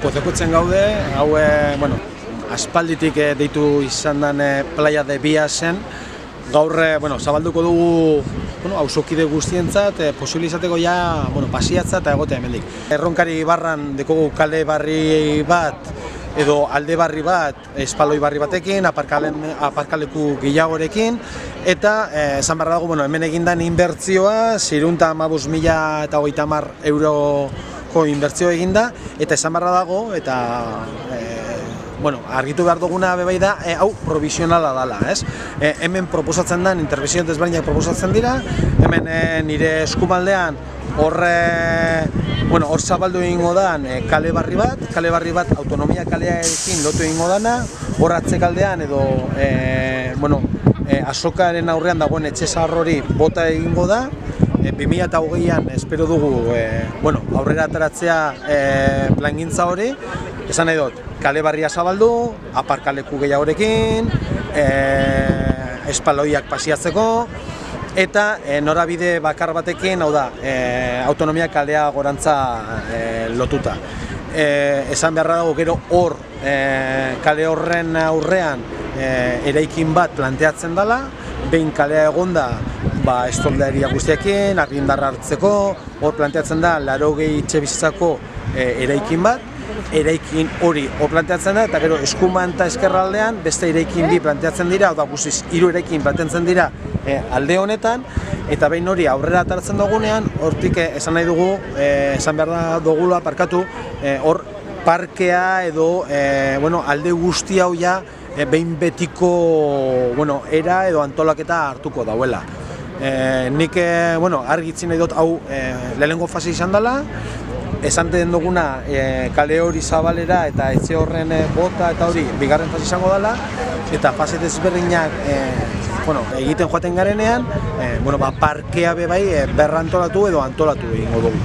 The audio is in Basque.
Pozokotzen gaude, hau, bueno, aspalditik deitu izan den Playa de Biasen. Gaur, bueno, zabalduko dugu, bueno, auzokide guztientzat, posible izateko ja, bueno, pasiatza eta egotea hemendik. Erronkari barran dekogu kale barri bat, edo alde barri bat, espaloi barri batekin, aparkaleku gehiagorekin, eta esan behar dago, bueno, hemen egindan inbertzioa, 650.000 euroko inbertzio eginda, eta esan behar dago, eta bueno, argitu behar duguna bebai da, hau provisionala dela, ez? Hemen proposatzen den, interbentzio desberdinak proposatzen dira, hemen nire eskumaldean hor zabaldu egingo da kale barri bat autonomia kalearekin lotu egingo dana, hor atzekaldean edo, bueno, azokaren aurrean dagoen etxe zahar hori bota egingo da, 2020an espero dugu, bueno, aurrera ateratzea plangintza hori, esan nahi dut, kale barria zabaldu, aparkaleku gehiagorekin, espaloiak pasiatzeko, eta norabide bakar batekin, hau da, autonomia kalea gorantza lotuta. Esan beharra dago gero hor, kale horren aurrean eraikin bat planteatzen dela, behin kalea egonda, estolderia guztiekin, argindarra hartzeko, hor planteatzen da 80 etxebizitzako eraikin bat, eraikin hori hor planteatzen da, eta gero eskuman eta eskerraldean beste eraikin bi planteatzen dira, hau da guztiz 3 eraikin planteatzen dira alde honetan, eta behin hori aurrera atartzen dugunean, hortik esan nahi dugu, esan behar dugula parkatu, hor parkea edo bueno, alde guzti hau ja behin betiko bueno, era edo antolaketa hartuko dauela. Nik bueno, argitzen nahi dut hau lehenengo fase izan dela, esan den duguna kale hori zabalera eta etxe horren bota eta hori bigarren fase izango dela, eta fase desberdinak bueno, egiten joaten garenean, bueno, parkea bebai berrantolatu edo antolatu egingo dugu.